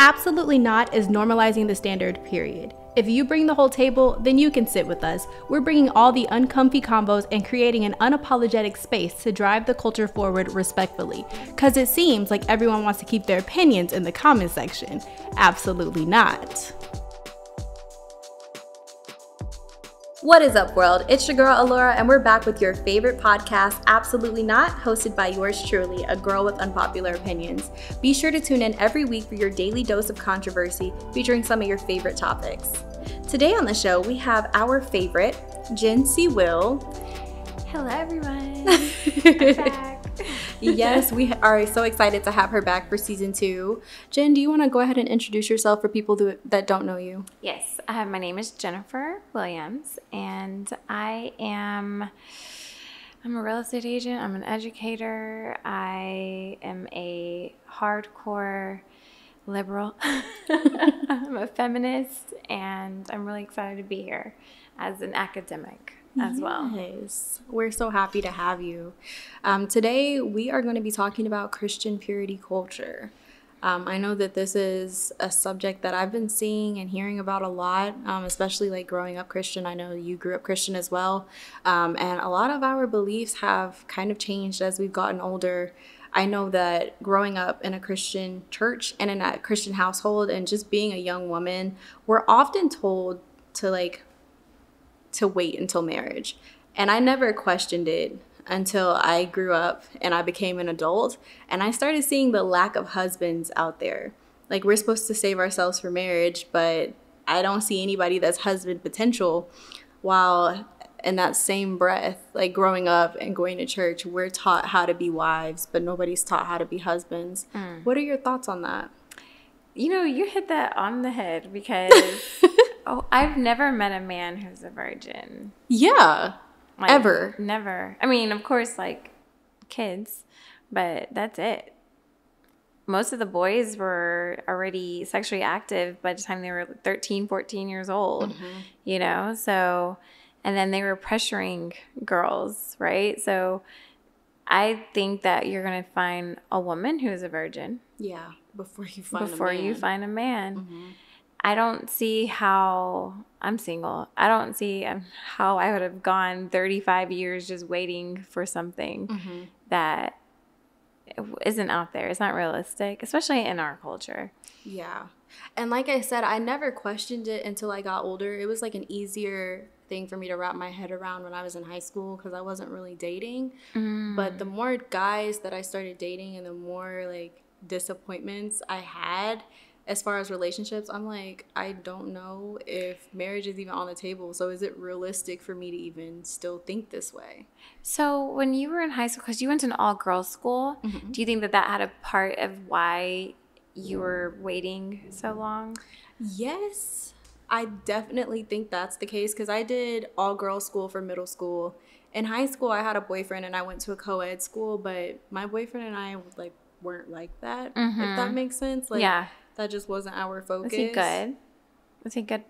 Absolutely Not is normalizing the standard, period. If you bring the whole table, then you can sit with us. We're bringing all the uncomfy combos and creating an unapologetic space to drive the culture forward respectfully. Cause it seems like everyone wants to keep their opinions in the comment section. Absolutely not. What is up, world? It's your girl, Alora, and we're back with your favorite podcast, Absolutely Not, hosted by yours truly, a girl with unpopular opinions. Be sure to tune in every week for your daily dose of controversy, featuring some of your favorite topics. Today on the show, we have our favorite, Jen C. Will. Hello, everyone. I'm back. Yes, we are so excited to have her back for season 2. Jen, do you want to go ahead and introduce yourself for people that don't know you? Yes, my name is Jennifer Williams, and I'm a real estate agent. I'm an educator. I am a hardcore liberal. I'm a feminist, and I'm really excited to be here as an academic as well. Yes, we're so happy to have you. Today, we are going to be talking about Christian purity culture. I know that this is a subject that I've been seeing and hearing about a lot, especially like growing up Christian. I know you grew up Christian as well. And a lot of our beliefs have kind of changed as we've gotten older. I know that growing up in a Christian church and in a Christian household and just being a young woman, we're often told to wait until marriage. And I never questioned it until I grew up and I became an adult and I started seeing the lack of husbands out there. Like, we're supposed to save ourselves for marriage, but I don't see anybody that's husband potential. While in that same breath, like growing up and going to church, we're taught how to be wives, but nobody's taught how to be husbands. What are your thoughts on that? You know, you hit that on the head because I've never met a man who's a virgin. Yeah. Like, ever. Never. I mean, of course, like kids, but that's it. Most of the boys were already sexually active by the time they were 13, 14 years old, you know? So, and then they were pressuring girls, right? So I think that you're going to find a woman who is a virgin. Yeah, before you find a man. I don't see how I'm single. I don't see how I would have gone 35 years just waiting for something that isn't out there. It's not realistic, especially in our culture. Yeah. And like I said, I never questioned it until I got older. It was like an easier thing for me to wrap my head around when I was in high school because I wasn't really dating. But the more guys that I started dating and the more like disappointments I had as far as relationships, I'm like, I don't know if marriage is even on the table. So is it realistic for me to even still think this way? So when you were in high school, because you went to an all-girls school, do you think that had a part of why you were waiting so long? Yes, I definitely think that's the case because I did all-girls school for middle school. In high school, I had a boyfriend and I went to a co-ed school, but my boyfriend and I like weren't like that, if that makes sense. Like, yeah. That just wasn't our focus. Was he good? Was he good?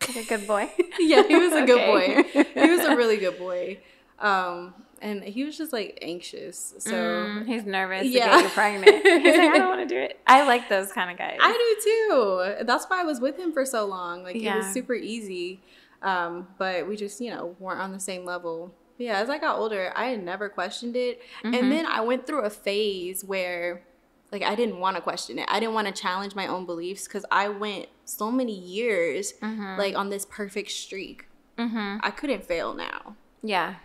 Like a good boy? Yeah, he was a good boy. He was a really good boy. And he was just like anxious. So he's nervous to get you pregnant. He's like, I don't want to do it. I like those kind of guys. I do too. That's why I was with him for so long. Like, it was super easy. But we just, weren't on the same level. But yeah, as I got older, I had never questioned it. And then I went through a phase where like I didn't want to question it. I didn't want to challenge my own beliefs because I went so many years like on this perfect streak. I couldn't fail now. Yeah.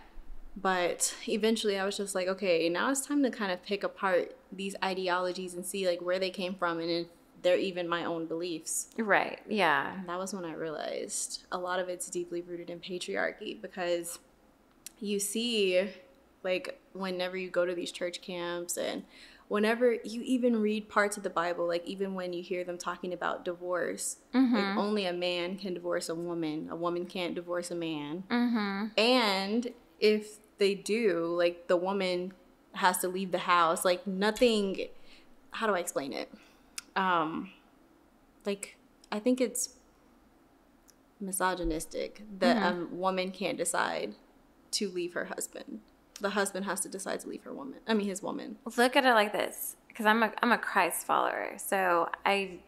But eventually I was just like, okay, now it's time to kind of pick apart these ideologies and see like where they came from and if they're even my own beliefs. Right. Yeah. That was when I realized a lot of it's deeply rooted in patriarchy because you see like whenever you go to these church camps and whenever you even read parts of the Bible, like even when you hear them talking about divorce, like only a man can divorce a woman can't divorce a man. And if they do, like the woman has to leave the house, like nothing, how do I explain it? Like I think it's misogynistic that a woman can't decide to leave her husband. The husband has to decide to leave his woman. Look at it like this, because I'm a Christ follower, so I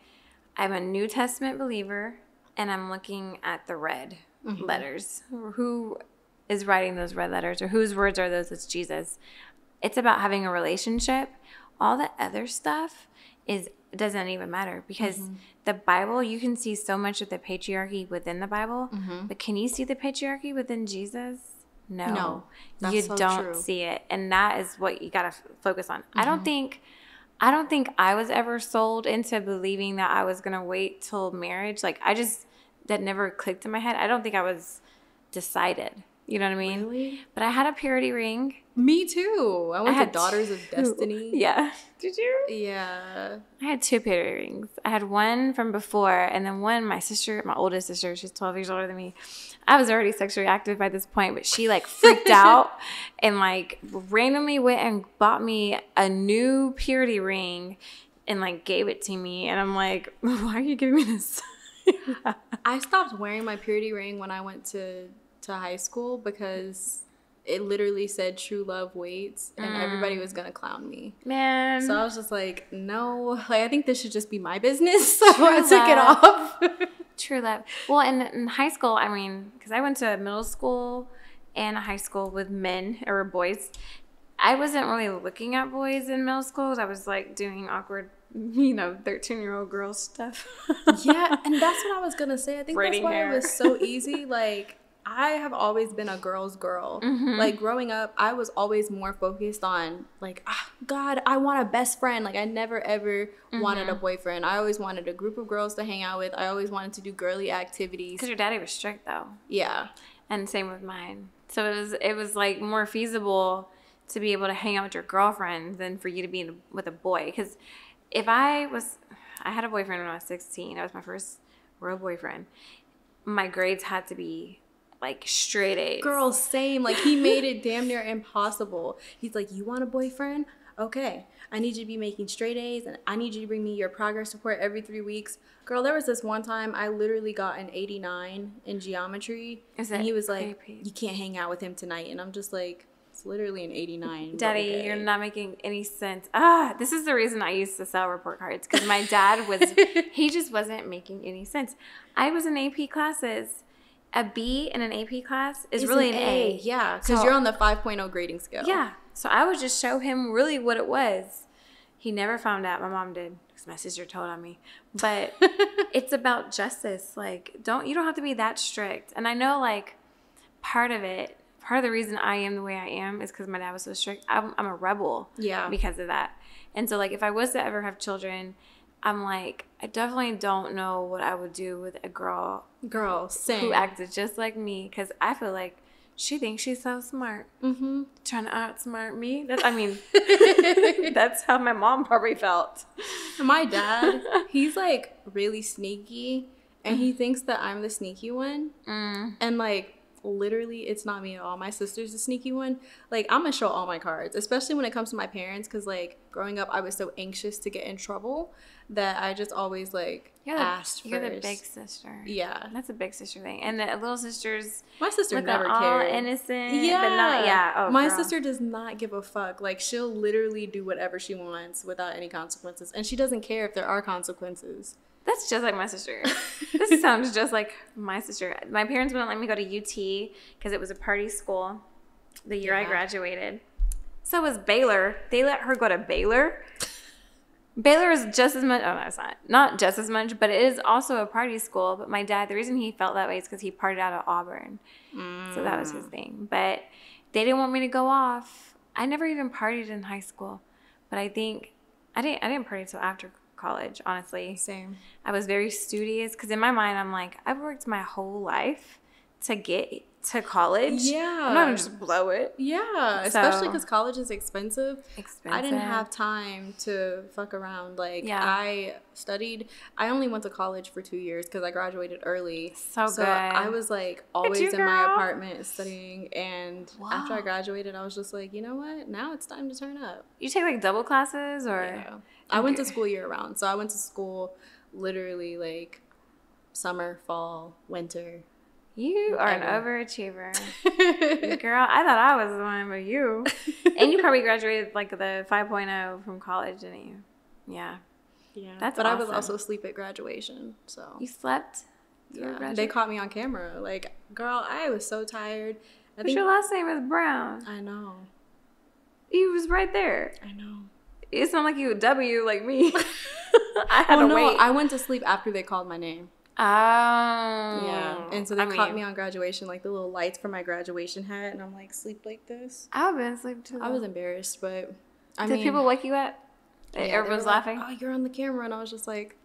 I'm a New Testament believer, and I'm looking at the red letters. Who is writing those red letters, or whose words are those? It's Jesus. It's about having a relationship. All the other stuff doesn't even matter, because the Bible, you can see so much of the patriarchy within the Bible, but can you see the patriarchy within Jesus? No, you so don't true. See it, and that is what you got to focus on. I don't think I was ever sold into believing that I was gonna wait till marriage. Like, that never clicked in my head. I don't think I was decided. You know what I mean? Really? But I had a purity ring. Me too. I went to Daughters of Destiny. Yeah. Did you? Yeah. I had 2 purity rings. I had one from before, and then one, my oldest sister, she's 12 years older than me. I was already sexually active by this point, but she like freaked out and like randomly went and bought me a new purity ring and like gave it to me. And I'm like, why are you giving me this? I stopped wearing my purity ring when I went to high school because it literally said true love waits, and everybody was gonna clown me. Man. So I was just like, no, like I think this should just be my business. So I took it off. True love. Well, in high school, I mean, because I went to middle school and a high school with men or boys. I wasn't really looking at boys in middle school. I was like doing awkward, 13-year-old girl stuff. Yeah, and that's what I was gonna say. I think Braiding that's why hair. it was so easy. Like, I have always been a girl's girl. Like, growing up, I was always more focused on, like, God, I want a best friend. Like, I never, ever wanted a boyfriend. I always wanted a group of girls to hang out with. I always wanted to do girly activities. Because your daddy was strict, though. Yeah. And same with mine. So it was like more feasible to be able to hang out with your girlfriend than for you to be with a boy. Because I had a boyfriend when I was 16. That was my first real boyfriend. My grades had to be like straight A's. Girl, same. Like, he made it damn near impossible. He's like, you want a boyfriend? Okay. I need you to be making straight A's, and I need you to bring me your progress report every 3 weeks. Girl, there was this one time I literally got an 89 in geometry. And he was like, you can't hang out with him tonight. And I'm just like, it's literally an 89. Daddy, okay. You're not making any sense. This is the reason I used to sell report cards, because my dad he just wasn't making any sense. I was in AP classes. A B in an AP class is really an A. Yeah, because you're on the 5.0 grading scale. Yeah. So I would just show him really what it was. He never found out. My mom did, because my sister told on me. But it's about justice. Like, you don't have to be that strict. And I know, like, part of the reason I am the way I am is because my dad was so strict. I'm a rebel. Yeah. Because of that. And so, like, if I was to ever have children, I'm like, I definitely don't know what I would do with a girl same. who acted just like me, because I feel like she thinks she's so smart. Trying to outsmart me. That's how my mom probably felt. My dad, he's like really sneaky, and he thinks that I'm the sneaky one. And like, literally, it's not me at all. My sister's the sneaky one. Like, I'm gonna show all my cards, especially when it comes to my parents, because like growing up I was so anxious to get in trouble that I just always like asked first. You're the big sister. Yeah, that's a big sister thing. And the little sisters, my sister look never all cared. Innocent, yeah, but not, yeah. Oh, my girl. sister does not give a fuck. Like, she'll literally do whatever she wants without any consequences, and she doesn't care if there are consequences. That's just like my sister. This sounds just like my sister. My parents wouldn't let me go to UT because it was a party school the year I graduated. So was Baylor. They let her go to Baylor. Baylor is just as much. Oh, no, it's not. Not just as much, but it is also a party school. But my dad, the reason he felt that way is because he partied out at Auburn. So that was his thing. But they didn't want me to go off. I never even partied in high school. But I think I didn't party until after college, honestly. Same. I was very studious because in my mind, I'm like, I've worked my whole life to get to college. Yeah. I'm not going to just blow it. Yeah, especially because college is expensive. Expensive. I didn't have time to fuck around. Like, Yeah. I only went to college for 2 years because I graduated early. So good. I was like always you, in my girl. apartment studying. And after I graduated, I was just like, you know what? Now it's time to turn up. You take like double classes or? Yeah. I went to school year round. So I went to school literally like summer, fall, winter. You are an overachiever. Girl, I thought I was the one, but you. And you probably graduated like the 5.0 from college, didn't you? Yeah. Yeah. That's but awesome. I was also asleep at graduation. So You slept? yeah. They caught me on camera. Like, girl, I was so tired. But your last name is Brown. I know. He was right there. I know. It's not like you a W like me. I had to wait. I went to sleep after they called my name. Oh. Yeah. And so they caught me on graduation, like the little lights for my graduation hat, and I'm like, sleep like this. I would have been asleep too. I was embarrassed, but Did people wake you up? Yeah, everyone's laughing? Like, oh, you're on the camera. And I was just like,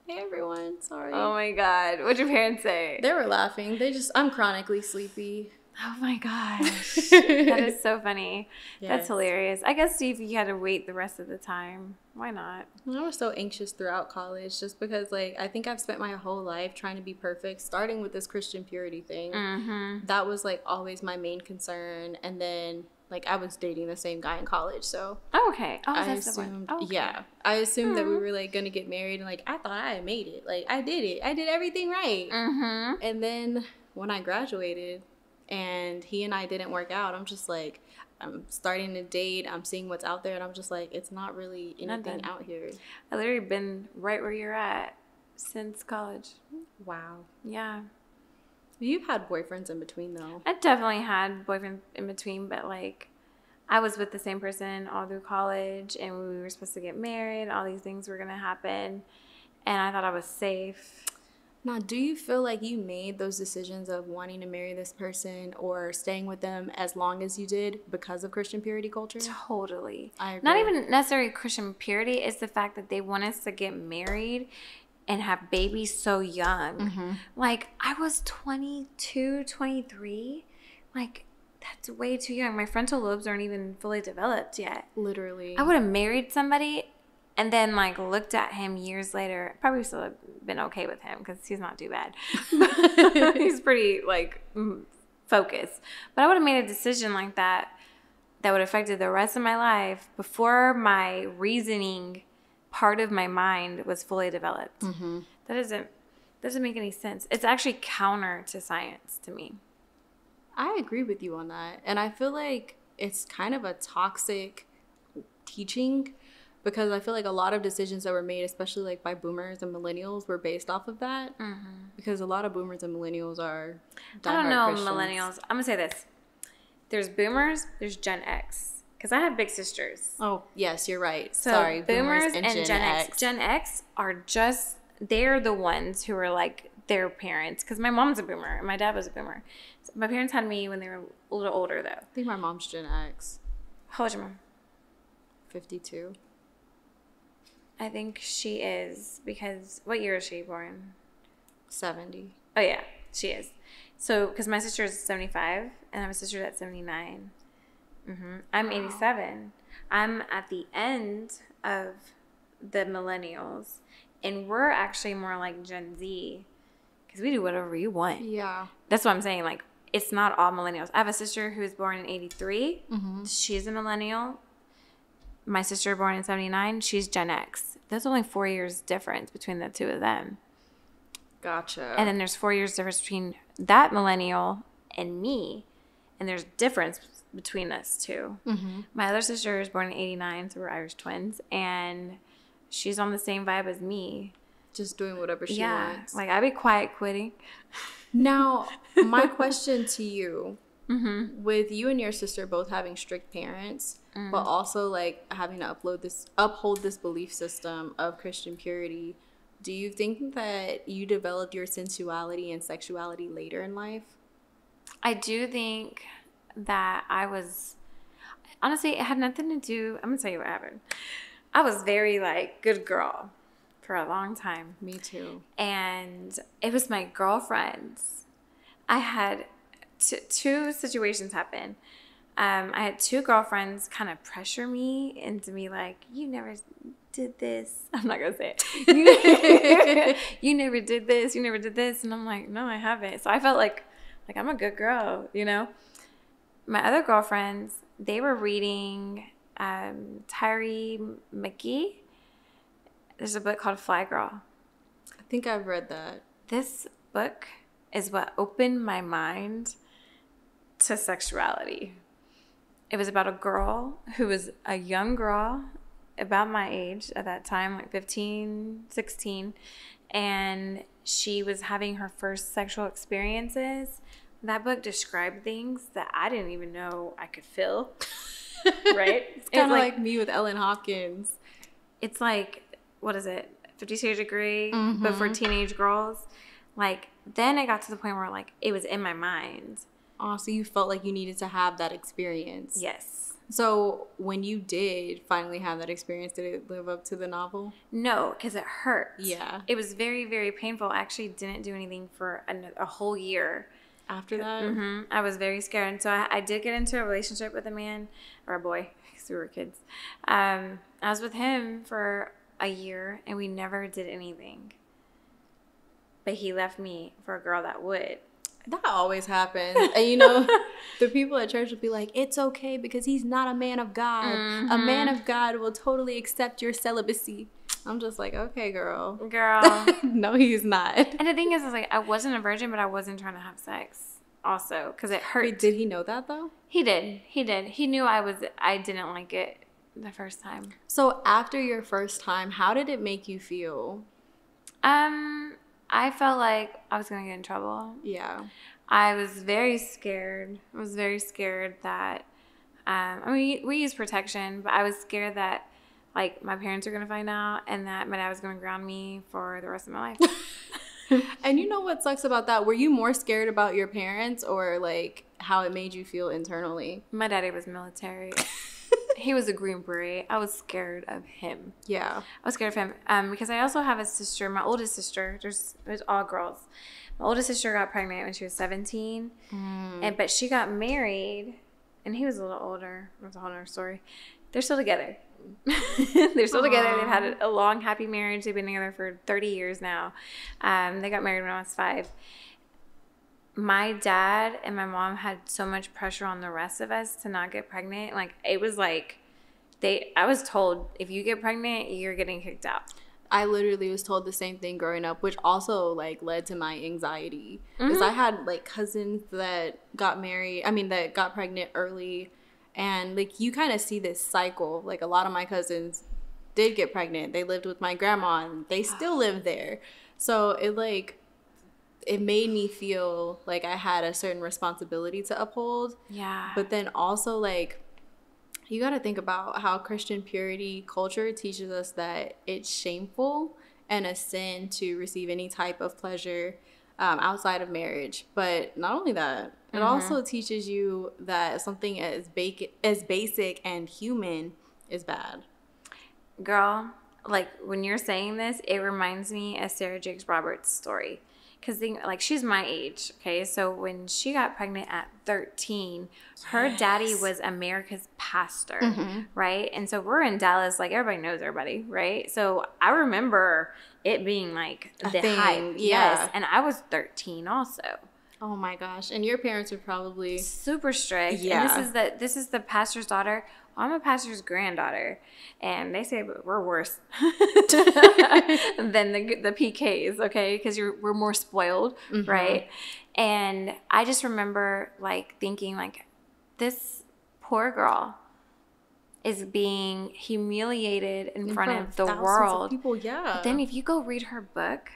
hey, everyone, sorry. Oh my God. What'd your parents say? They were laughing. I'm chronically sleepy. Oh my gosh. That is so funny. Yes. That's hilarious. I guess if you had to wait the rest of the time, why not? I was so anxious throughout college just because, like, I think I've spent my whole life trying to be perfect, starting with this Christian purity thing. Mm-hmm. That was, like, always my main concern. And then, like, I was dating the same guy in college, so. Oh, okay. Oh, I assumed, yeah. I assumed that we were, like, going to get married. And, like, I thought I had made it. Like, I did it. I did everything right. Mm-hmm. And then when I graduated and he and I didn't work out, I'm just like, I'm starting to date, I'm seeing what's out there, and I'm just like, it's not really anything out here. I've literally been right where you're at since college. Wow. Yeah. You've had boyfriends in between, though. I definitely had boyfriends in between, but, like, I was with the same person all through college, and we were supposed to get married. All these things were going to happen, and I thought I was safe. Now, do you feel like you made those decisions of wanting to marry this person or staying with them as long as you did because of Christian purity culture? Totally. I agree. Not even necessarily Christian purity. It's the fact that they want us to get married and have babies so young. Mm-hmm. Like, I was 22, 23. Like, that's way too young. My frontal lobes aren't even fully developed yet. Literally. I would have married somebody and then, like, looked at him years later. Probably still have been okay with him because he's not too bad. He's pretty, like, focused. But I would have made a decision like that would have affected the rest of my life before my reasoning part of my mind was fully developed. Mm-hmm. That doesn't make any sense. It's actually counter to science to me. I agree with you on that. And I feel like it's kind of a toxic teaching, because I feel like a lot of decisions that were made, especially like by boomers and millennials, were based off of that. Mm-hmm. Because a lot of boomers and millennials are diehard I don't know Christians. Millennials. I'm going to say this. There's boomers, there's Gen X. Because I have big sisters. Oh, yes, you're right. So sorry. Boomers and Gen X. Gen X are just, they're the ones who are like their parents. Because my mom's a boomer and my dad was a boomer. So my parents had me when they were a little older, though. I think my mom's Gen X. How old's your mom? 52. I think she is, because what year is she born? 70. Oh, yeah, she is. So, because my sister is 75, and I have a sister that's 79. Mm-hmm. I'm 87. I'm at the end of the millennials, and we're actually more like Gen Z, because we do whatever you want. Yeah. That's what I'm saying. Like, it's not all millennials. I have a sister who was born in 83. Mm-hmm. She's a millennial. My sister born in 79, she's Gen X. There's only 4 years difference between the two of them. Gotcha. And then there's 4 years difference between that millennial and me. And there's difference between us two. Mm-hmm. My other sister is born in 89, so we're Irish twins. And she's on the same vibe as me. Just doing whatever she wants. Like, I'd be quiet quitting. Now, my question to you, mm-hmm. with you and your sister both having strict parents, mm-hmm. but also like having to uphold this belief system of Christian purity, do you think that you developed your sensuality and sexuality later in life? I do think that I was, honestly, it had nothing to do, I'm going to tell you what happened. I was very, like, good girl for a long time. Me too. And it was my girlfriends. I had two situations happen. I had two girlfriends kind of pressure me into me like, you never did this. I'm not going to say it. You never did this. You never did this. And I'm like, no, I haven't. So I felt like I'm a good girl, you know? My other girlfriends, they were reading Tyree McGee. There's a book called Fly Girl. I think I've read that. This book is what opened my mind to sexuality. It was about a girl who was a young girl about my age at that time, like 15, 16, and she was having her first sexual experiences. That book described things that I didn't even know I could feel. Right? It's kind of like me with Ellen Hopkins. It's like, what is it? 50 Shades of Grey, Mm-hmm. but for teenage girls. Like, then I got to the point where, like, it was in my mind. Oh, so you felt like you needed to have that experience. Yes. So when you did finally have that experience, did it live up to the novel? No, because it hurt. Yeah. It was very, very painful. I actually didn't do anything for a whole year. After that? Mm-hmm. I was very scared. And so I did get into a relationship with a man, or a boy, because we were kids. I was with him for a year, and we never did anything. But he left me for a girl that would. That always happens. And you know, the people at church will be like, it's okay because he's not a man of God. Mm-hmm. A man of God will totally accept your celibacy. I'm just like, okay, girl. Girl. No, he's not. And the thing is like, I wasn't a virgin, but I wasn't trying to have sex also because it hurt. Wait, did he know that though? He did. He knew I didn't like it the first time. So after your first time, how did it make you feel? I felt like I was going to get in trouble. Yeah. I was very scared. I was very scared that, I mean, we use protection, but I was scared that, like, my parents were going to find out and that my dad was going to ground me for the rest of my life. And you know what sucks about that? Were you more scared about your parents or, like, how it made you feel internally? My daddy was military. He was a Green Beret. I was scared of him. Yeah. I was scared of him because I also have a sister, my oldest sister. There's all girls. My oldest sister got pregnant when she was 17, but she got married, and he was a little older. That's a whole other story. They're still together. They're still together. They've had a long, happy marriage. They've been together for 30 years now. They got married when I was 5. My dad and my mom had so much pressure on the rest of us to not get pregnant. Like, it was like I was told, if you get pregnant, you're getting kicked out. I literally was told the same thing growing up, which also, like, led to my anxiety. Because I had, like, cousins that got pregnant early. And, like, you kind of see this cycle. Like, a lot of my cousins did get pregnant. They lived with my grandma, and they still live there. So, it made me feel like I had a certain responsibility to uphold. Yeah. But then also, like, you got to think about how Christian purity culture teaches us that it's shameful and a sin to receive any type of pleasure outside of marriage. But not only that, it also teaches you that something as basic and human is bad. Girl, like, when you're saying this, it reminds me of Sarah Jakes Roberts' story. Because, like, she's my age, okay? So when she got pregnant at 13, her daddy was America's pastor, right? And so we're in Dallas, like, everybody knows everybody, right? So I remember it being, like, the hype. Yeah. Yes, and I was 13 also. Oh, my gosh. And your parents were probably... super strict. Yeah. And this is the pastor's daughter. Well, I'm a pastor's granddaughter, and they say we're worse than the PKs, okay? Because we're more spoiled, right? And I just remember, like, thinking, like, this poor girl is being humiliated in front of the world. Of people, yeah. But then if you go read her book,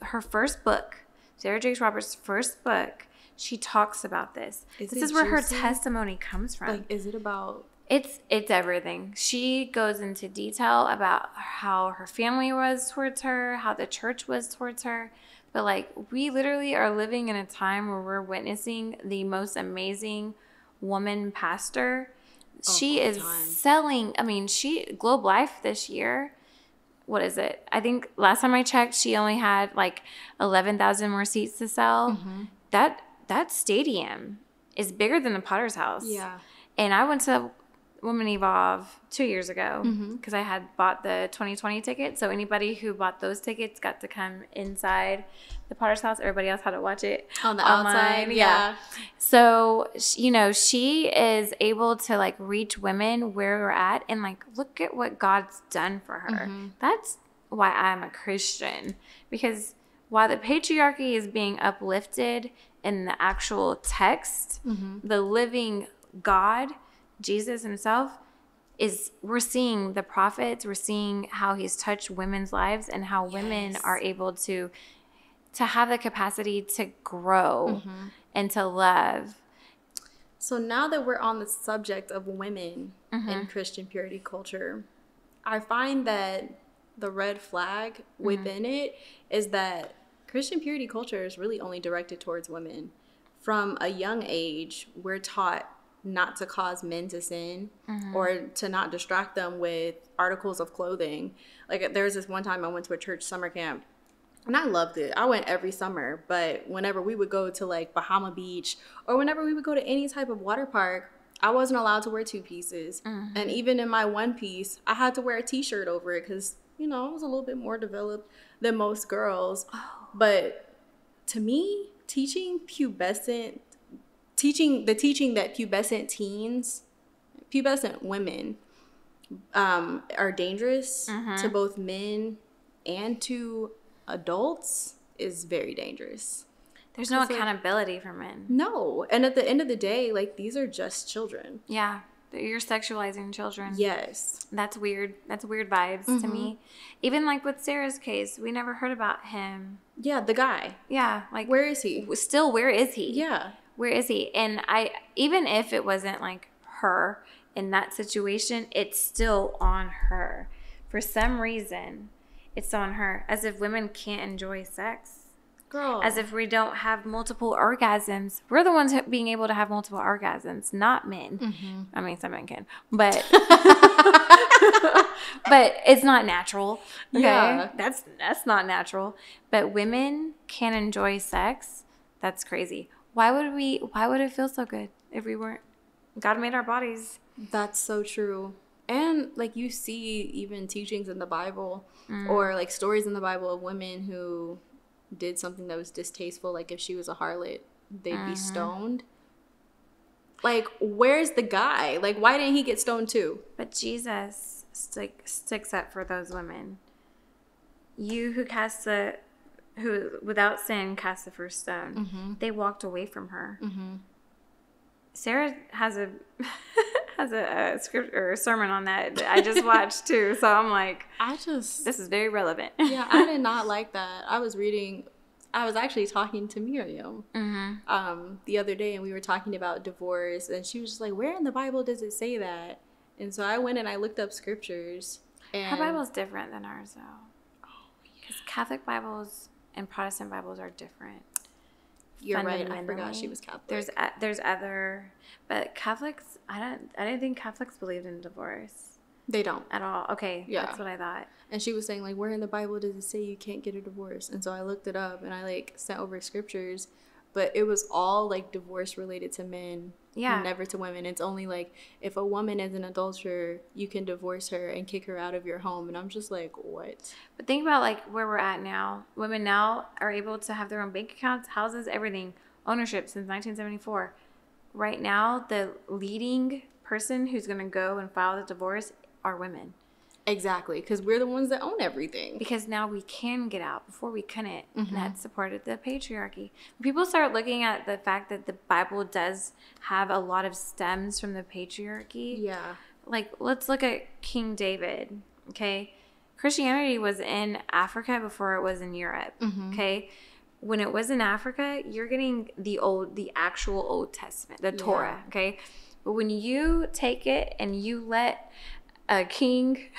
her first book, Sarah Jakes Roberts' first book, she talks about this. This is where her testimony comes from. Like, is it about... It's everything. She goes into detail about how her family was towards her, how the church was towards her. But, like, we literally are living in a time where we're witnessing the most amazing woman pastor. She is selling, Globe Life this year, what is it? I think last time I checked, she only had, like, 11,000 more seats to sell. That stadium is bigger than the Potter's House. Yeah. And I went to Women Evolve 2 years ago because I had bought the 2020 ticket. So anybody who bought those tickets got to come inside the Potter's House. Everybody else had to watch it on the online. outside. Yeah. So, you know, she is able to, like, reach women where we're at and, like, look at what God's done for her. That's why I'm a Christian, because while the patriarchy is being uplifted in the actual text, the living God, Jesus himself, is we're seeing the prophets, we're seeing how he's touched women's lives and how women are able to have the capacity to grow and to love. So now that we're on the subject of women in Christian purity culture, I find that the red flag within it is that Christian purity culture is really only directed towards women. From a young age, we're taught not to cause men to sin or to not distract them with articles of clothing. Like, there was this one time I went to a church summer camp, and I loved it. I went every summer, but whenever we would go to like Bahama Beach or whenever we would go to any type of water park, I wasn't allowed to wear two pieces. And even in my one piece, I had to wear a t-shirt over it because, you know, I was a little bit more developed than most girls. But to me, teaching that pubescent women are dangerous to both men and to adults is very dangerous. There's no accountability for men. No. And at the end of the day, like, these are just children. Yeah. You're sexualizing children. Yes. That's weird. That's weird vibes to me. Even like with Sarah's case, we never heard about him. Yeah, the guy. Yeah. Like, where is he? Still, where is he? Yeah. Where is he? And even if it wasn't like her in that situation, it's still on her. For some reason, it's on her. As if women can't enjoy sex. Girl. As if we don't have multiple orgasms. We're the ones being able to have multiple orgasms, not men. I mean, some men can, but but it's not natural. Okay? Yeah, that's not natural. But women can enjoy sex. That's crazy. Why would it feel so good if we weren't? God made our bodies. That's so true. And like, you see even teachings in the Bible or like stories in the Bible of women who did something that was distasteful. Like, if she was a harlot, they'd be stoned. Like, where's the guy? Like, why didn't he get stoned too? But Jesus sticks up for those women. You who without sin cast the first stone. They walked away from her. Sarah has a script or a sermon on that I just watched too. So I'm like, this is very relevant. Yeah, I did not like that. I was actually talking to Miriam the other day, and we were talking about divorce, and she was just like, where in the Bible does it say that? And so I went and I looked up scriptures. And her Bible is different than ours, though. Because Catholic Bibles and Protestant Bibles are different. You're right. I forgot she was Catholic. There's other, but Catholics. I didn't think Catholics believed in divorce. They don't at all. Okay, yeah, that's what I thought. And she was saying, like, where in the Bible does it say you can't get a divorce? And so I looked it up and I like sent over scriptures, but it was all like divorce related to men. Yeah. Never to women. It's only like, if a woman is an adulterer, you can divorce her and kick her out of your home. And I'm just like, what? But think about like where we're at now. Women now are able to have their own bank accounts, houses, everything, ownership since 1974. Right now, the leading person who's going to go and file the divorce are women. Exactly, because we're the ones that own everything. Because now we can get out. Before we couldn't. And that supported the patriarchy. When people start looking at the fact that the Bible does have a lot of stems from the patriarchy. Yeah. Like, let's look at King David, okay? Christianity was in Africa before it was in Europe, okay? When it was in Africa, you're getting the actual Old Testament, the Torah, okay? But when you take it and you let a king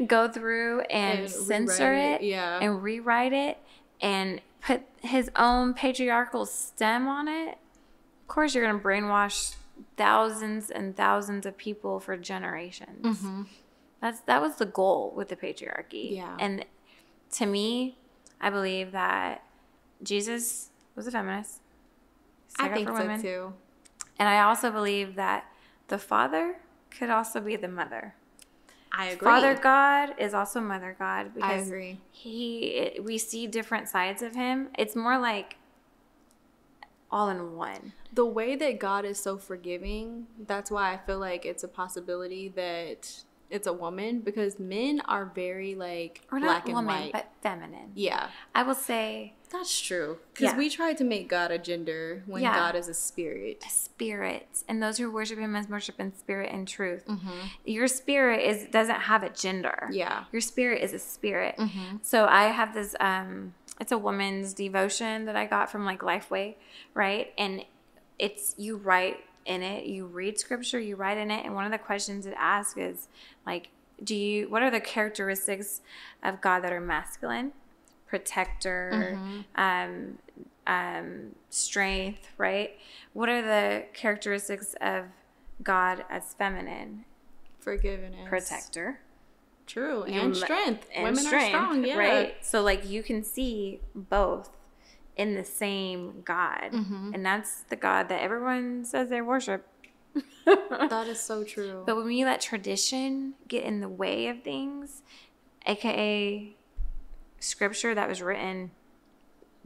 go through and censor it and rewrite it and put his own patriarchal stem on it, of course you're going to brainwash thousands and thousands of people for generations. That was the goal with the patriarchy. Yeah. And to me, I believe that Jesus was a feminist. I think so too. And I also believe that the Father could also be the mother. I agree. Father God is also Mother God because I agree. We see different sides of him. It's more like all in one. The way that God is so forgiving, that's why I feel like it's a possibility that it's a woman, because men are very like Or black not and woman, white. but feminine. Yeah, I will say that's true. Because Yeah. we tried to make God a gender when Yeah. God is a spirit. spirit, and those who worship him must worship in spirit and truth. Mm-hmm. Your spirit doesn't have a gender. Yeah. Your spirit is a spirit. Mm-hmm. So I have this it's a woman's devotion that I got from like Lifeway, right? And it's, you write in it, you read scripture, you write in it, and one of the questions it asks is like, what are the characteristics of God that are masculine? Protector, strength, right? What are the characteristics of God as feminine? Forgiveness. Protector. True. And strength. And Women strength, are strong, yeah. right? So like you can see both in the same God. And that's the God that everyone says they worship. That is so true. But when you let tradition get in the way of things, aka scripture that was written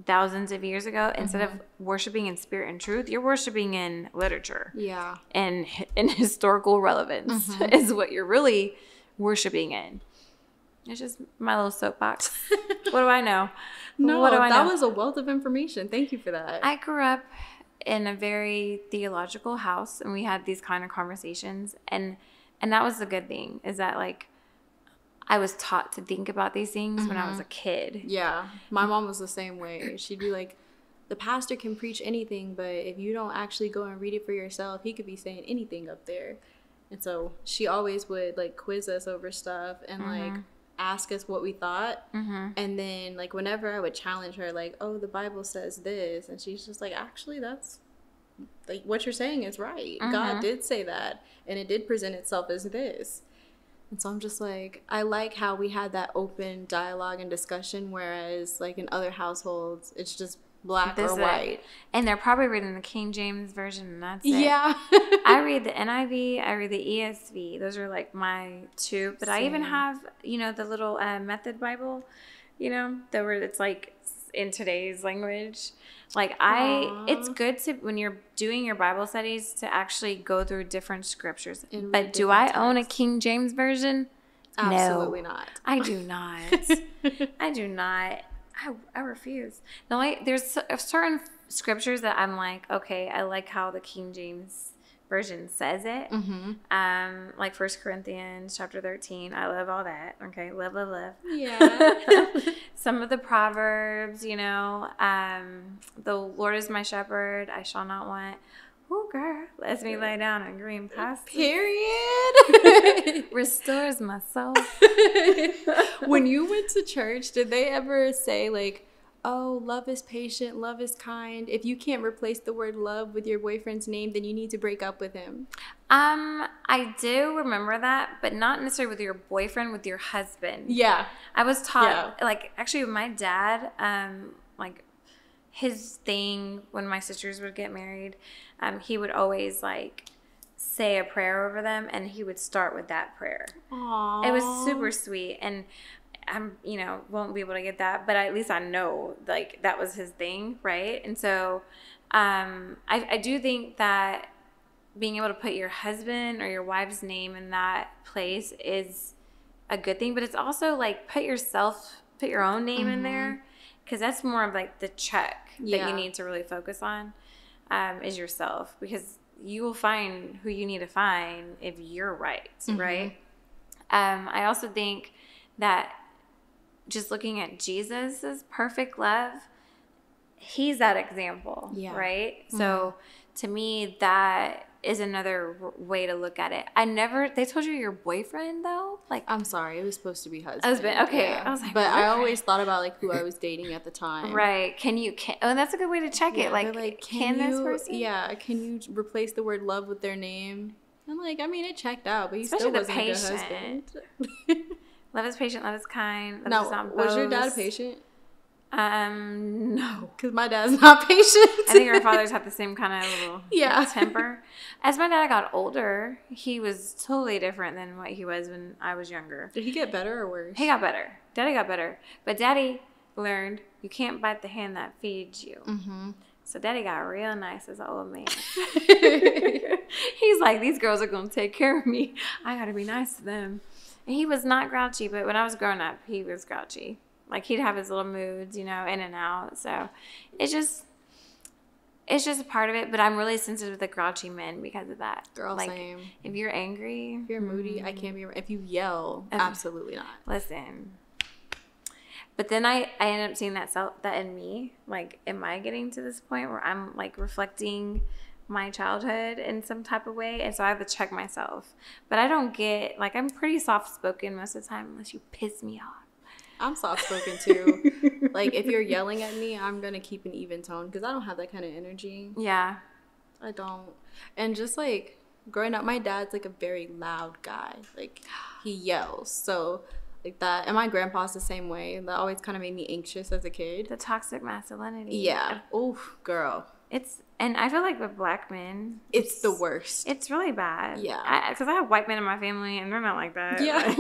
thousands of years ago, instead of worshiping in spirit and truth, you're worshiping in literature. Yeah. And in historical relevance is what you're really worshiping in. It's just my little soapbox. What do I know? No, what do I that know? was a wealth of information. Thank you for that. I grew up in a very theological house, and we had these kind of conversations, and that was the good thing, is that like I was taught to think about these things when I was a kid. Yeah. My mom was the same way. She'd be like, the pastor can preach anything, but if you don't actually go and read it for yourself, he could be saying anything up there. And so she always would like quiz us over stuff and like ask us what we thought. And then like whenever I would challenge her, like, oh, the Bible says this, and she's just like, actually, that's like what you're saying is right. God did say that, and it did present itself as this. And so I'm just like, I like how we had that open dialogue and discussion, whereas like in other households, it's just black or white. And they're probably reading the King James version, and that's it. Yeah. I read the NIV, I read the ESV. Those are like my two. But I even Same. have, the little Method Bible, that where it's like in today's language. Like it's good to, when you're doing your Bible studies, to actually go through different scriptures. And But read do I different own a texts. King James version? Absolutely No, not. I do not. I do not. I refuse. There's certain scriptures that I'm like, okay, I like how the King James version says it. Like 1 Corinthians chapter 13. I love all that. Okay, love. Yeah. Some of the Proverbs, the Lord is my shepherd, I shall not want. Oh, girl, lets me lay down in green pastures. Period. Restores my soul. When you went to church, did they ever say like, oh, love is patient, love is kind. If you can't replace the word love with your boyfriend's name, then you need to break up with him? I do remember that, but not necessarily with your boyfriend, with your husband. Yeah. I was taught, like, actually with my dad, like, his thing when my sisters would get married, he would always, like, say a prayer over them, and he would start with that prayer. Aww. It was super sweet, and I'm, won't be able to get that, but at least I know, like, that was his thing, right? And so I do think that being able to put your husband or your wife's name in that place is a good thing, but it's also, like, put your own name in there, because that's more of, like, the check that you need to really focus on, is yourself, because you will find who you need to find if you're right, right? I also think that just looking at Jesus's perfect love, he's that example, right? So to me, that is another way to look at it. They told you your boyfriend, though? Like, I'm sorry, it was supposed to be husband. Okay. Yeah. I was like, but I boyfriend. always thought about like who I was dating at the time. Right. Oh, that's a good way to check it. They're Like, can this person? Yeah, can you replace the word love with their name? I'm like, I mean, it checked out, but he Especially still the wasn't a good patient. husband. Love is patient, love is kind. Love Now, does not was your dad boast. patient? No. Because my dad's not patient. I think our fathers have the same kind of little temper. As my dad got older, he was totally different than what he was when I was younger. Did he get better or worse? He got better. Daddy got better. But Daddy learned you can't bite the hand that feeds you. So Daddy got real nice as an old man. He's like, these girls are going to take care of me. I got to be nice to them. And he was not grouchy, but when I was growing up, he was grouchy. Like, he'd have his little moods, you know, in and out. So it's just a part of it. But I'm really sensitive to the grouchy men because of that. Girl, like, same. If you're angry, if you're moody, I can't be. If you yell, absolutely not. Listen. But then I ended up seeing that in me. Like, am I getting to this point where I'm like reflecting my childhood in some type of way? And so I have to check myself. But I don't get, like, I'm pretty soft spoken most of the time unless you piss me off. I'm soft spoken too. Like, if you're yelling at me, I'm gonna keep an even tone because I don't have that kind of energy. Yeah, I don't. And just like growing up, my dad's like a very loud guy. Like, he yells. So like that, and my grandpa's the same way. That always kind of made me anxious as a kid. the toxic masculinity. Yeah. Oof, girl. And I feel like with black men, It's the worst. it's really bad. Yeah. Because I have white men in my family, and they're not like that. Yeah.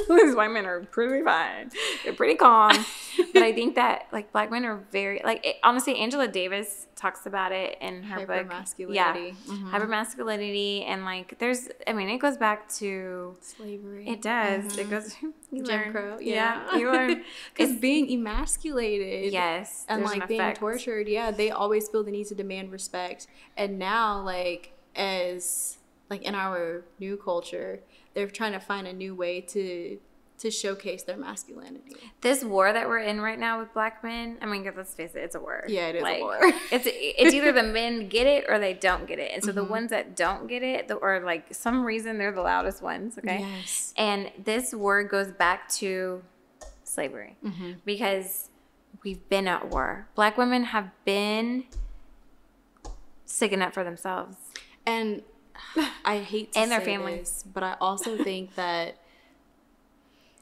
Like, these white men are pretty fine. They're pretty calm. But I think that, like, black men are very, like, honestly, Angela Davis talks about it in her book. Hypermasculinity. Yeah. Mm-hmm. Hypermasculinity. And, like, it goes back to Slavery. It does. Mm-hmm. It goes. Jim Crow. Yeah. You learn. Because being emasculated. Yes. And there's like an being effect. tortured. Yeah. They always feel the need to demand respect. And now, like, as like in our new culture, they're trying to find a new way to showcase their masculinity. This war that we're in right now with black men, I mean, let's face it, it's a war. Yeah, it is like, a war. it's either the men get it or they don't get it. And so the ones that don't get it, or like some reason they're the loudest ones, okay? Yes. And this war goes back to slavery because we've been at war. Black women have been sticking up for themselves. And I hate to And their say families. this, but I also think that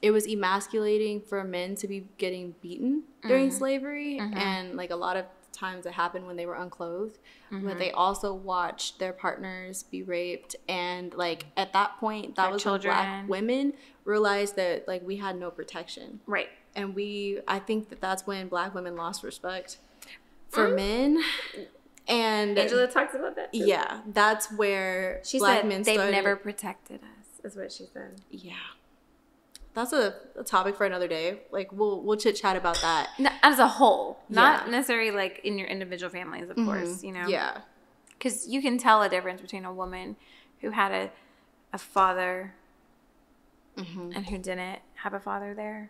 it was emasculating for men to be getting beaten during slavery. And like a lot of times it happened when they were unclothed. But they also watched their partners be raped. And like at that point, that Their was when children. black women realized that like we had no protection. Right. And I think that that's when black women lost respect for men. And Angela talks about that too. yeah, that's where She black said men they've started. never protected us, is what she said. Yeah, that's a topic for another day. Like we'll chit chat about that. No, as a whole, not Yeah. necessarily like in your individual families, of course, you know. Yeah, Because you can tell a difference between a woman who had a father and who didn't have a father there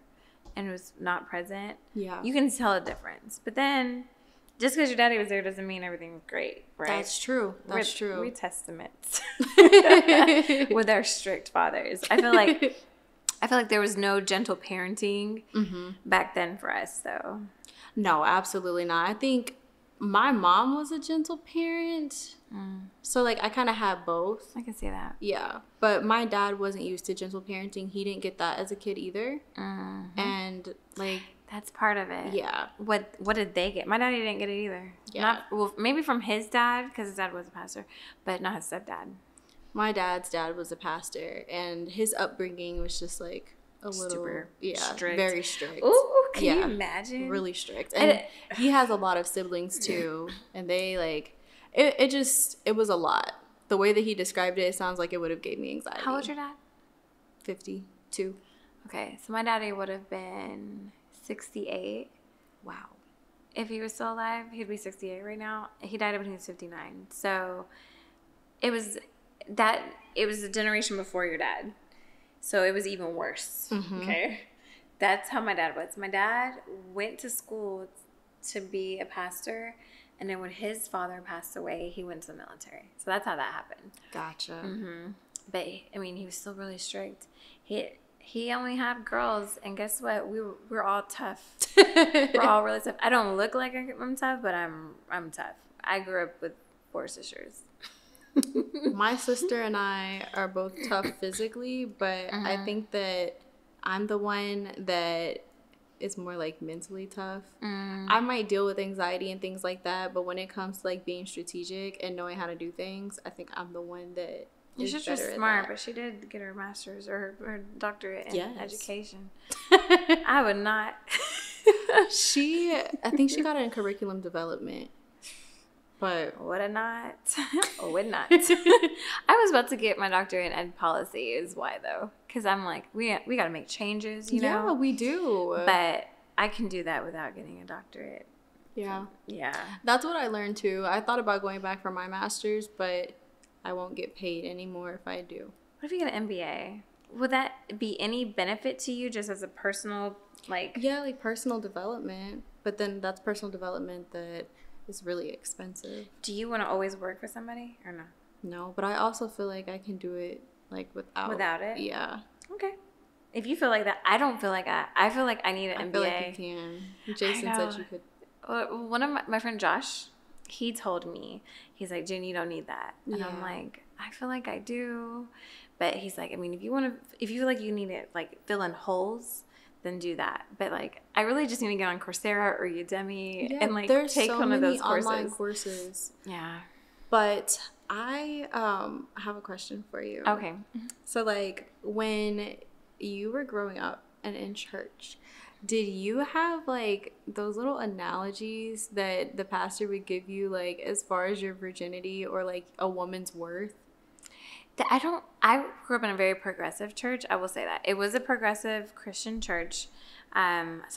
and was not present. yeah. You can tell a difference. But then, just because your daddy was there doesn't mean everything was great, right? That's true. That's true. We're testaments with our strict fathers. I feel like there was no gentle parenting back then for us, though. No, absolutely not. I think my mom was a gentle parent, so like I kind of had both. I can see that. Yeah, but my dad wasn't used to gentle parenting. He didn't get that as a kid either, and like That's part of it. yeah, What did they get? My daddy didn't get it either. Yeah. Maybe from his dad, because his dad was a pastor, but not his stepdad. my dad's dad was a pastor, and his upbringing was just like a little Super strict. Very strict. Ooh, can you Yeah. imagine? Really strict. And he has a lot of siblings too, and they like it was a lot. The way that he described it, it sounds like it would have gave me anxiety. How old's your dad? 52. Okay, so my daddy would have been 68. Wow. If he was still alive, he'd be 68 right now. He died when he was 59. So it was a generation before your dad. So it was even worse. Okay. That's how my dad was. My dad went to school to be a pastor, and then when his father passed away, he went to the military. So that's how that happened. Gotcha. But I mean, he was still really strict. He only had girls, and guess what? We're all tough. We're all really tough. I don't look like I'm tough, but I'm tough. I grew up with 4 sisters. My sister and I are both tough physically, but I think that I'm the one that is more like mentally tough. I might deal with anxiety and things like that, but when it comes to like being strategic and knowing how to do things, I think I'm the one that Your is sister's better at smart, that. but she did get her master's or her doctorate in Yes. education. I would not. I think she got it in curriculum development. But would I not? Would not. I was about to get my doctorate in ed policy is why, though. Because I'm like, we got to make changes, you know? yeah, we do. But I can do that without getting a doctorate. Yeah. Yeah. That's what I learned, too. I thought about going back for my master's, but I won't get paid anymore if I do. What if you get an MBA? Would that be any benefit to you just as a personal, like... Yeah, like personal development. But then that's personal development that is really expensive. Do you want to always work for somebody or no? No, but I also feel like I can do it like without it? Yeah. Okay. If you feel like that, I don't feel like that. I feel like I need an MBA. I feel like you can. Jason said you could. One of my friend Josh, he told me, he's like, Jen, you don't need that. And Yeah. I'm like, I feel like I do. But he's like, I mean, if you feel like you need it, like fill in holes, then do that. But like, I really just need to get on Coursera or Udemy and like take one of those courses. Online courses. Yeah. But I have a question for you. Okay. So like when you were growing up and in church, did you have like those little analogies that the pastor would give you, like as far as your virginity or like a woman's worth? I grew up in a very progressive church. I will say that. It was a progressive Christian church. So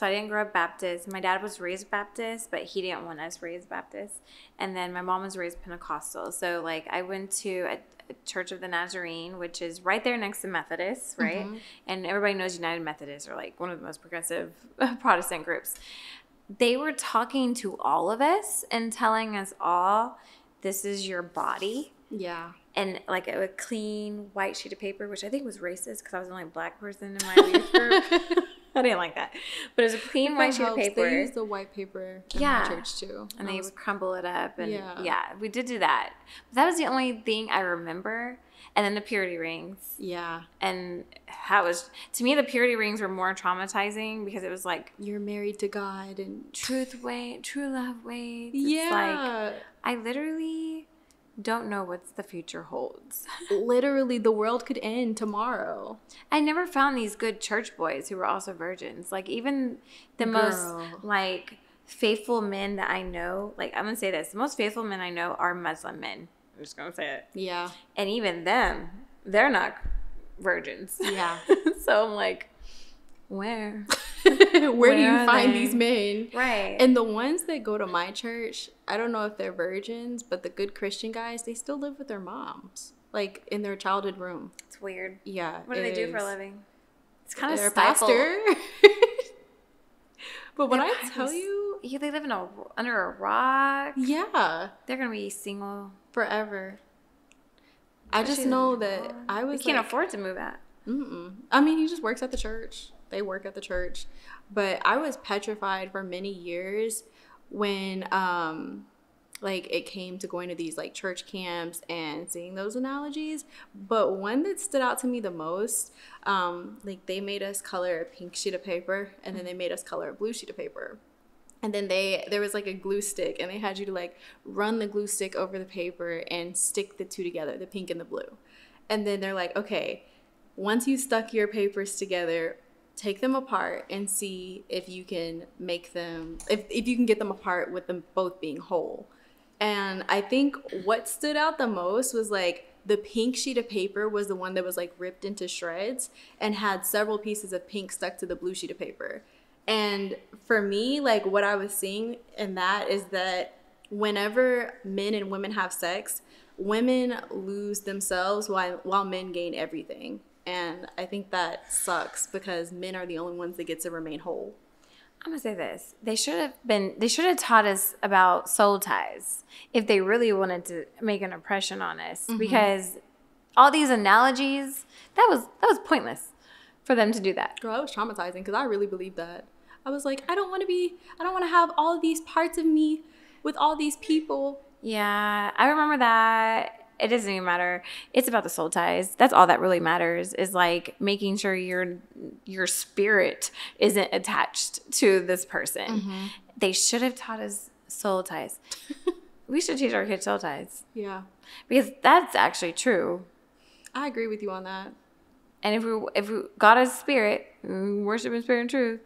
I didn't grow up Baptist. My dad was raised Baptist, but he didn't want us raised Baptist. And then my mom was raised Pentecostal. So like I went to a Church of the Nazarene, which is right there next to Methodist, right? Mm-hmm. And everybody knows United Methodists are like one of the most progressive Protestant groups. They were talking to all of us and telling us all, this is your body. Yeah. And like a clean white sheet of paper, which I think was racist because I was the only black person in my youth group. I didn't like that. But it was a clean white sheet of paper. They used the white paper in my church too. And they would crumble it up. And yeah, we did do that. But that was the only thing I remember. And then the purity rings. Yeah. And that was, to me, the purity rings were more traumatizing because it was like, you're married to God and true love waits. Yeah. It's like, I literally don't know what the future holds. Literally, the world could end tomorrow. I never found these good church boys who were also virgins. Like, even the most, like, faithful men that I know, like, I'm going to say this. The most faithful men I know are Muslim men. I'm just going to say it. Yeah. And even them, they're not virgins. Yeah. So I'm like, where? Where do you find these men? Right. And the ones that go to my church, I don't know if they're virgins, but the good Christian guys, they still live with their moms, like in their childhood room. It's weird. Yeah. What do they do for a living? It's kind of stifled. Pastor. But when I tell you, they live under a rock. Yeah. They're gonna be single forever. I just know that I was. He can't afford to move out. I mean, he just works at the church. They work at the church. But I was petrified for many years when like it came to going to these like church camps and seeing those analogies. But one that stood out to me the most, like they made us color a pink sheet of paper and then they made us color a blue sheet of paper. And then there was like a glue stick and they had you to like run the glue stick over the paper and stick the two together, the pink and the blue. And then they're like, okay, once you stuck your papers together, take them apart and see if you can make them, if you can get them apart with them both being whole. And I think what stood out the most was like the pink sheet of paper was the one that was like ripped into shreds and had several pieces of pink stuck to the blue sheet of paper. And for me, like what I was seeing in that is that whenever men and women have sex, women lose themselves while men gain everything. And I think that sucks because men are the only ones that get to remain whole. I'm gonna say this. They should have taught us about soul ties if they really wanted to make an impression on us. Mm-hmm. Because all these analogies, that was pointless for them to do that. Girl, that was traumatizing because I really believed that. I was like, I don't want to have all of these parts of me with all these people. Yeah, I remember that. It doesn't even matter. It's about the soul ties. That's all that really matters is like making sure your spirit isn't attached to this person. Mm-hmm. They should have taught us soul ties. We should teach our kids soul ties. Yeah. Because that's actually true. I agree with you on that. And if we God is spirit, worship in spirit and truth,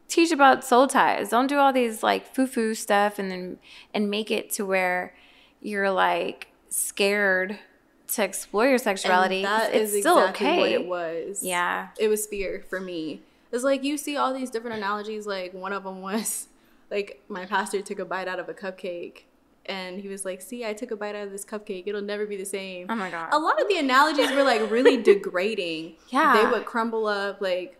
teach about soul ties. Don't do all these like foo-foo stuff and make it to where you're like scared to explore your sexuality. And that it's is still exactly okay. what it was. Yeah. It was fear for me. It's like you see all these different analogies. Like one of them was like my pastor took a bite out of a cupcake. And he was like, see, I took a bite out of this cupcake. It'll never be the same. Oh, my God. A lot of the analogies were, like, really degrading. Yeah. They would crumble up, like,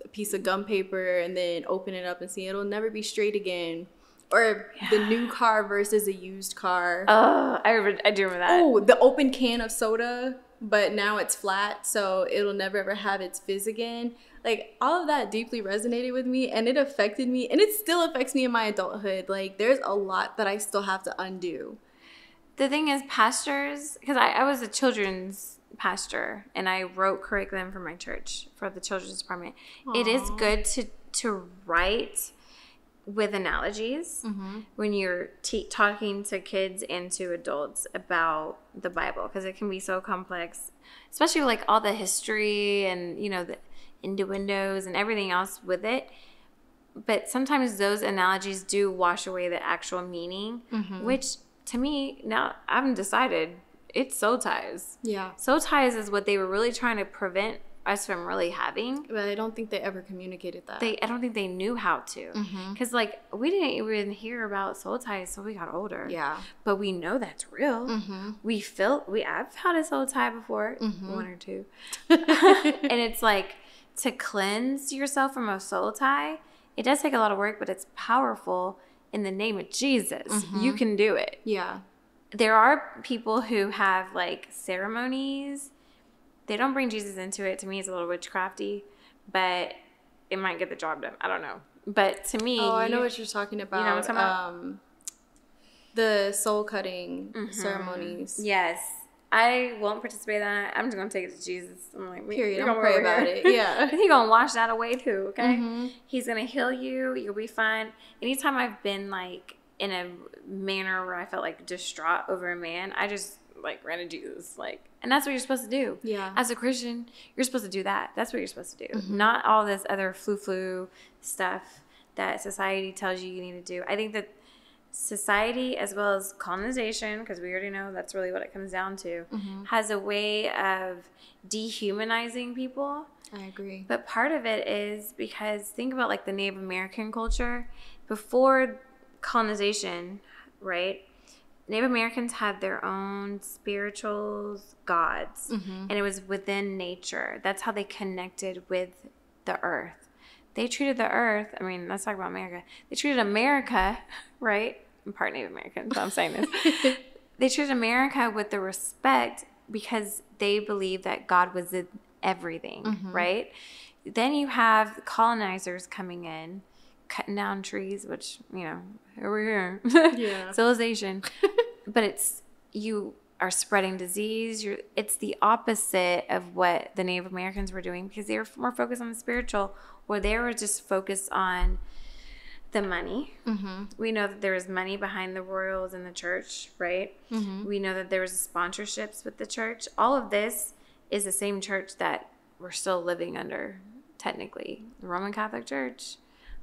a piece of gum paper and then open it up and see it'll never be straight again. Or the new car versus a used car. Oh, I do remember that. Oh, the open can of soda, but now it's flat, so it'll never, ever have its fizz again. Like, all of that deeply resonated with me, and it affected me, and it still affects me in my adulthood. Like, there's a lot that I still have to undo. The thing is, pastors, because I was a children's pastor, and I wrote curriculum for my church, for the children's department. Aww. It is good to write with analogies when you're talking to kids and to adults about the Bible, because it can be so complex, especially like all the history and, you know, the innuendos and everything else with it. But sometimes those analogies do wash away the actual meaning, which to me, now I've decided it's soul ties. Yeah. Soul ties is what they were really trying to prevent us from really having. But I don't think they ever communicated that. I don't think they knew how to. Because, like, we didn't even hear about soul ties until we got older. Yeah. But we know that's real. I've had a soul tie before, one or two. And it's like, to cleanse yourself from a soul tie, it does take a lot of work, but it's powerful. In the name of Jesus, you can do it. Yeah. There are people who have, like, ceremonies. They don't bring Jesus into it. To me, it's a little witchcrafty, but it might get the job done. I don't know. But to me... Oh, I know what you're talking about. You know what I'm talking about? The soul cutting ceremonies. Yes. I won't participate in that. I'm just going to take it to Jesus. I'm like, period. I'm going to pray about it. Yeah. He's going to wash that away too, okay? He's going to heal you. You'll be fine. Anytime I've been, like, in a manner where I felt, like, distraught over a man, I just, like, ran to Jesus. Like, and that's what you're supposed to do. Yeah. As a Christian, you're supposed to do that. That's what you're supposed to do. Not all this other flu stuff that society tells you need to do. I think that society, as well as colonization, because we already know that's really what it comes down to, has a way of dehumanizing people. I agree. But part of it is because, think about, like, the Native American culture. Before colonization, right, Native Americans had their own spirituals, gods, and it was within nature. That's how they connected with the earth. They treated the earth, I mean, let's talk about America. They treated America, right? I'm part Native American, so I'm saying this. They treated America with the respect because they believed that God was in everything, right? Then you have colonizers coming in, cutting down trees, which, you know, over here. Yeah. Civilization. But you are spreading disease. It's the opposite of what the Native Americans were doing, because they were more focused on the spiritual, or they were just focused on the money. We know that there was money behind the royals in the church, right? We know that there was sponsorships with the church. All of this is the same church that we're still living under, technically. The Roman Catholic Church.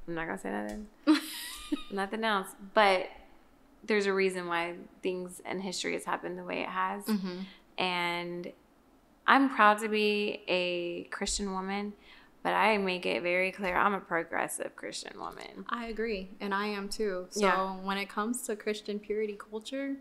I'm not going to say nothing. Nothing else. But there's a reason why things in history has happened the way it has. And I'm proud to be a Christian woman, but I make it very clear I'm a progressive Christian woman. I agree, and I am too. So when it comes to Christian purity culture,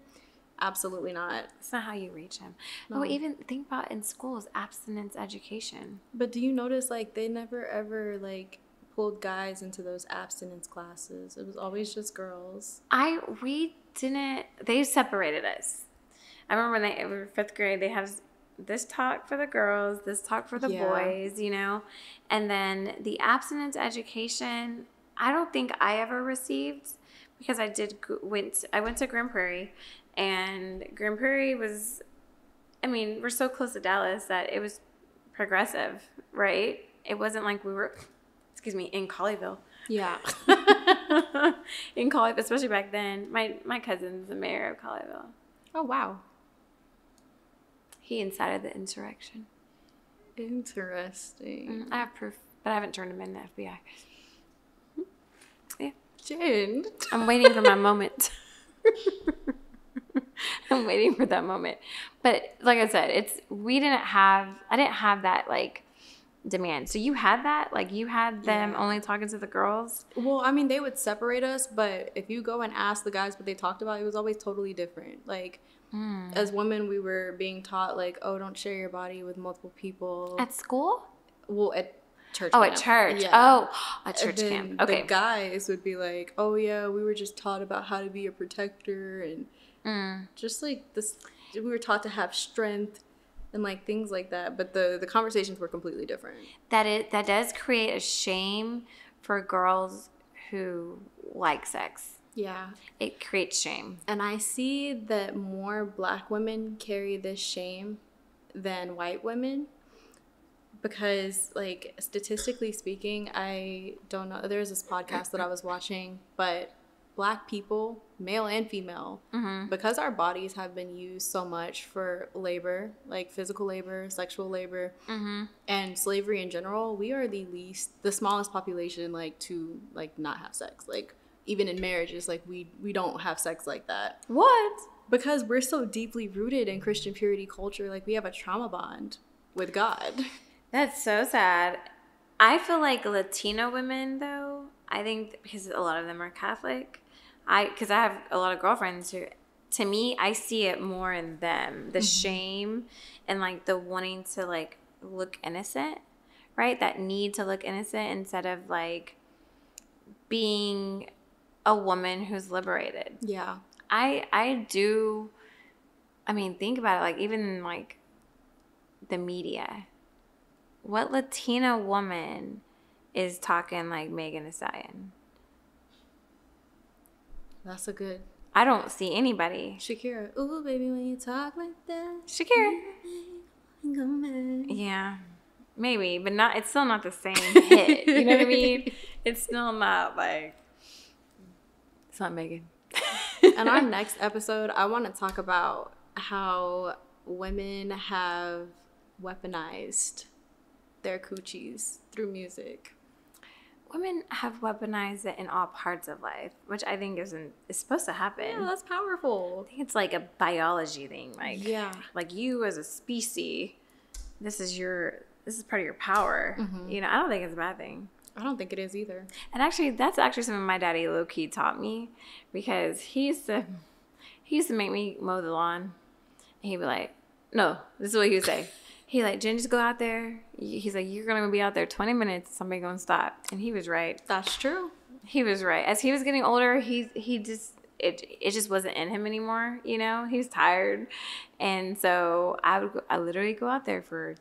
absolutely not. It's not how you reach them. No. Oh, even think about in schools, abstinence education. But do you notice, like, they never ever, like, pulled guys into those abstinence classes? It was always just girls. They separated us. I remember when they were 5th grade, they had this talk for the girls, this talk for the boys, you know? And then the abstinence education, I don't think I ever received, because I went to Grand Prairie, and Grand Prairie was, I mean, we're so close to Dallas that it was progressive, right? It wasn't like we were, in Colleyville. Yeah. In Colleyville, especially back then. My cousin's the mayor of Colleyville. Oh, wow. He incited the insurrection. Interesting. I have proof, but I haven't turned him in to the FBI. Jen. I'm waiting for my moment. I'm waiting for that moment. But like I said, I didn't have that like demand. So you had that? Like you had them only talking to the girls? Well, I mean, they would separate us, but if you go and ask the guys what they talked about, it was always totally different. Like, as women, we were being taught, like, oh, don't share your body with multiple people. At school? Well, at church camp. At church. Yeah. Oh, at church camp. Okay. The guys would be like, oh, yeah, we were just taught about how to be a protector and just like this. We were taught to have strength and like things like that. But the conversations were completely different. That does create a shame for girls who like sex. Yeah. It creates shame. And I see that more Black women carry this shame than white women because, like, statistically speaking, I don't know. There's this podcast that I was watching, but Black people, male and female, because our bodies have been used so much for labor, like physical labor, sexual labor, and slavery in general, we are the smallest population, like, to, like, not have sex. Like, even in marriages, like, we don't have sex like that. What? Because we're so deeply rooted in Christian purity culture. Like, we have a trauma bond with God. That's so sad. I feel like Latino women, though, I think because a lot of them are Catholic, because I have a lot of girlfriends who, to me, I see it more in them. The shame and, like, the wanting to, like, look innocent, right? That need to look innocent instead of, like, being a woman who's liberated. Yeah. I do, I mean, think about it, like, even, like, the media. What Latina woman is talking like Megan Thee Stallion? That's a good... I don't see anybody. Shakira. Ooh, baby, when you talk like that. Shakira. Yeah. Maybe, but not. It's still not the same hit. You know what I mean? It's still not like... It's not Megan. In our next episode, I want to talk about how women have weaponized their coochies through music. Women have weaponized it in all parts of life, which I think is supposed to happen. Yeah, that's powerful. I think it's like a biology thing. Like, yeah, like you as a species, this is part of your power. You know, I don't think it's a bad thing. I don't think it is either. And actually, that's actually something my daddy low key taught me, because he used to make me mow the lawn, and he'd be like, "No, this is what he would say." He like, "Jen, just go out there." He's like, "You're gonna be out there 20 minutes. Somebody gonna stop." And he was right. That's true. He was right. As he was getting older, it just wasn't in him anymore. You know, he was tired, and so I literally go out there for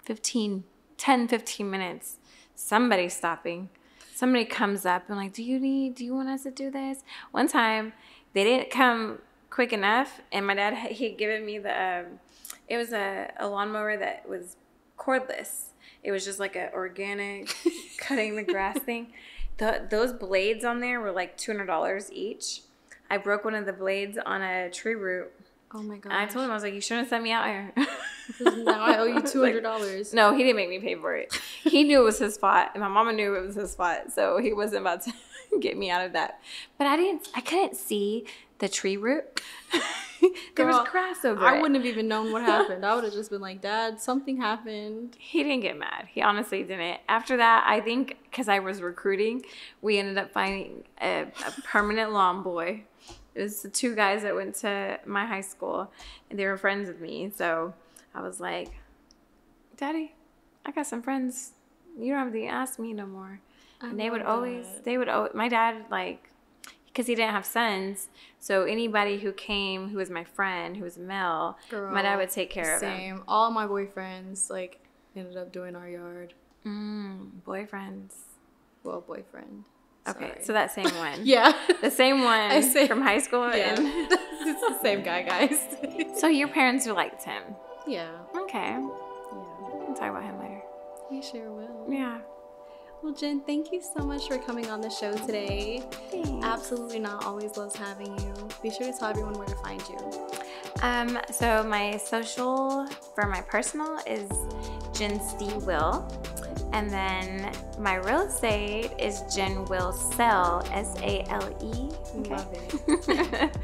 10, 15 minutes. Somebody's stopping. Somebody comes up and like, do you want us to do this? One time, they didn't come quick enough, and my dad, he had given me it was a lawnmower that was cordless. It was just like an organic cutting the grass thing. Those blades on there were like $200 each. I broke one of the blades on a tree root. Oh my god! And I told him, I was like, "You shouldn't have sent me out here." Now I owe you $200. No, he didn't make me pay for it. He knew it was his fault, and my mama knew it was his fault, so he wasn't about to get me out of that. But I couldn't see the tree root. There was grass over it. I wouldn't have even known what happened. I would have just been like, "Dad, something happened." He didn't get mad. He honestly didn't. After that, I think because I was recruiting, we ended up finding a permanent lawn boy. It was the two guys that went to my high school, and they were friends with me. So I was like, "Daddy, I got some friends. You don't have to ask me no more." And they would always, my dad, like, because he didn't have sons, so anybody who came who was my friend, who was male, my dad would take care of them. Same. All my boyfriends, like, ended up doing our yard. Boyfriends. Well, boyfriend. Okay, Sorry. so that same one. Yeah. The same one from high school. Yeah. And It's the same guy, guys. so your parents liked him. Yeah. Okay. Yeah. We'll talk about him later. We sure will. Yeah. Well, Jen, thank you so much for coming on the show today. Thanks. Absolutely Not always loves having you. Be sure to tell everyone where to find you. So my social for my personal is Jen Stee Will, And then my real estate is Jen Will Sell, S-A-L-E. Love it.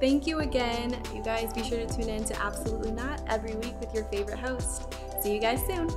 Thank you again. You guys be sure to tune in to Absolutely Not every week with your favorite host. See you guys soon.